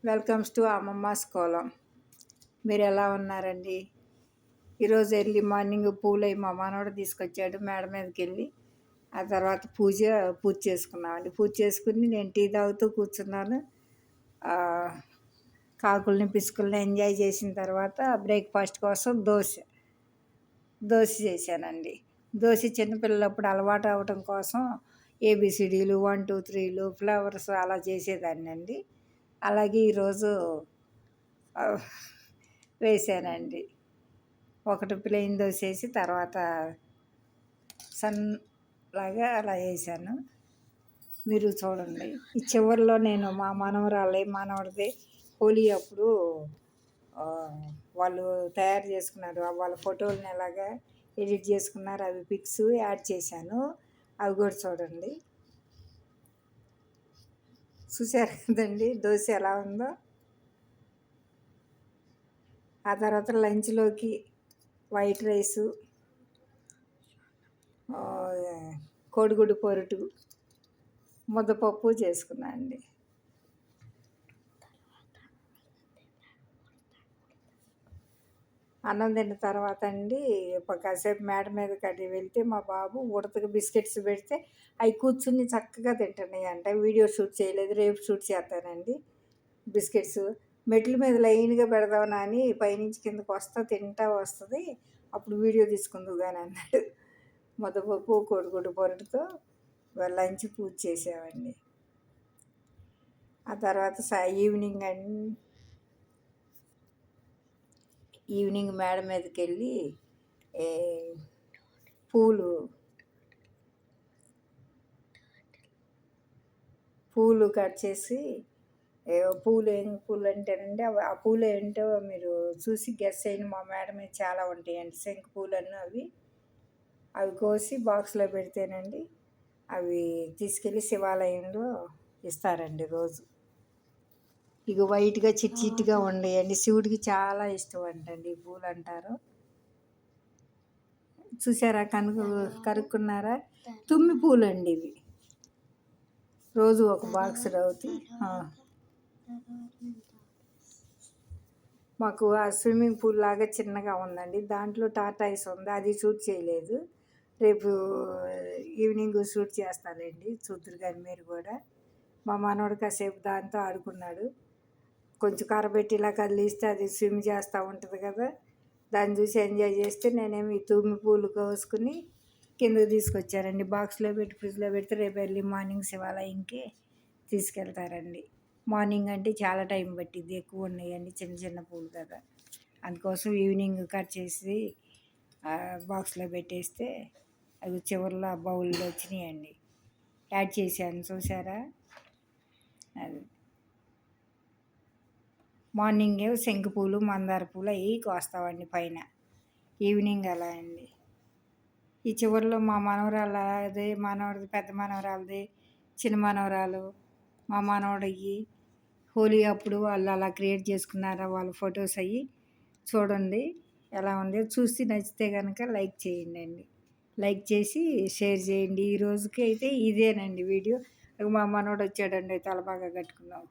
Welcomes to అమ్మమ్మస్ Kolam. మీరు ఎలా ఉన్నారండి? ఈరోజు ఎర్లీ మార్నింగ్ పూలవి మా మనవడు తీసుకొచ్చాడు. మేడ మీదకి వెళ్ళి ఆ తర్వాత పూజ చేసుకున్నామండి. పూజ చేసుకుని నేను టీ తాగుతూ కూర్చున్నాను. కాకుల్ని పిసుకుల్ని ఎంజాయ్ చేసిన తర్వాత బ్రేక్ఫాస్ట్ కోసం దోశ చేశానండి. దోశ చిన్నపిల్లలప్పుడు అలవాటు అవ్వటం కోసం ఏబిసిడీలు 1 2 3లు ఫ్లవర్స్ అలా చేసేదాన్ని అండి. అలాగే ఈరోజు వేసానండి. ఒకటి ప్లెయిన్ దోశ వేసి తర్వాత లాగా అలా వేసాను. మీరు చూడండి. ఈ చివరిలో నేను మా మనవడిది హోలీ అప్పుడు వాళ్ళు తయారు చేసుకున్నారు. వాళ్ళ ఫోటోలను ఎలాగా ఎడిట్ చేసుకున్నారు అవి పిక్స్ యాడ్ చేశాను. అవి కూడా చూడండి. చూసారు కదండి దోశ ఎలా ఉందో. ఆ తర్వాత లంచ్లోకి వైట్ రైసు, కోడిగుడ్డు పొరుటు, ముద్దపప్పు చేసుకున్నా అండి. అన్నం తిన్న తర్వాత అండి కాసేపు మేడ మీదకి అది వెళ్తే మా బాబు ఉడతకి బిస్కెట్స్ పెడితే అవి కూర్చుని చక్కగా తింటున్నాయి అంట. వీడియో షూట్ చేయలేదు, రేపు షూట్ చేస్తానండి. బిస్కెట్స్ మెట్ల మీద లైన్గా పెడదామని అని పైనుంచి కిందకు తింటా వస్తుంది, అప్పుడు వీడియో తీసుకుందువు కానీ అన్నాడు. ముద్దపప్పు కోడిగుడ్డు పొరటుతో లంచ్ పూజ చేసామండి. ఆ తర్వాత ఈవినింగ్ మేడ మీదకి వెళ్ళి పూలు కట్ చేసి ఏం పూలు అంటేనండి ఆ పూలు ఏంటో మీరు చూసి గెస్ అయిన మా మేడ మీద చాలా ఉంటాయండి. శంకు పూలు అవి కోసి బాక్స్లో పెడితేనండి అవి తీసుకెళ్ళి శివాలయంలో ఇస్తారండి రోజు. ఇక వైట్గా చిట్చిట్టుగా ఉండేయండి. శివుడికి చాలా ఇష్టం అంటండి ఈ పూలు అంటారు. చూసారా కనుక్కున్నారా? తుమ్మి పూలు అండి ఇవి. రోజు ఒక బాక్స్ అవుతాయి. మాకు ఆ స్విమ్మింగ్ పూల్ లాగా చిన్నగా ఉందండి. దాంట్లో టార్టాయిస్ ఉంది, అది షూట్ చేయలేదు. రేపు ఈవినింగ్ షూట్ చేస్తానండి. చూద్దరు కానీ మీరు కూడా. మా మనవడు కాసేపు దాంతో ఆడుకున్నాడు. కొంచెం కర్రబెట్టి ఇలా కదిలిస్తే అది స్విమ్ చేస్తూ ఉంటుంది కదా, దాన్ని చూసి ఎంజాయ్ చేస్తే నేనేమి ఈ తుమ్మి పూలు కోసుకుని కిందకి తీసుకొచ్చారండి. బాక్స్లో పెట్టి ఫ్రిడ్జ్లో పెడితే రేపు ఎర్లీ మార్నింగ్ శివాలయంకి తీసుకెళ్తారండి. మార్నింగ్ అంటే చాలా టైం పట్టిద్ది, ఎక్కువ ఉన్నాయండి చిన్న చిన్న పూలు కదా. అందుకోసం ఈవినింగ్ కట్ చేసి బాక్స్లో పెట్టేస్తే అవి చివరిలో బౌల్లో వచ్చినాయండి. యాడ్ చేశాను చూసారా. అది మార్నింగే శంకు పూలు, మందార పూలు అవి కోస్తామండి పైన. ఈవినింగ్ అలా అండి. ఈ చివరిలో మా మనవడిది, పెద్ద మనవరాలది, చిన్న మనవరాలు, మా మనవడికి హోలీ అప్పుడు వాళ్ళు అలా క్రియేట్ చేసుకున్నారా వాళ్ళ ఫొటోస్ అవి చూడండి ఎలా ఉంది. చూసి నచ్చితే కనుక లైక్ చేయండి. లైక్ చేసి షేర్ చేయండి. ఈ రోజుకి అయితే ఇదేనండి వీడియో. మా మనవడు వచ్చాడండి, తలపాగా కట్టుకున్నాం.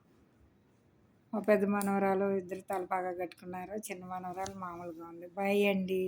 మా పెద్ద మనవరాలు ఇద్దరు తలపాగా కట్టుకున్నారు. చిన్న మనవరాలు మామూలుగా ఉంది. బాయ్ అండి.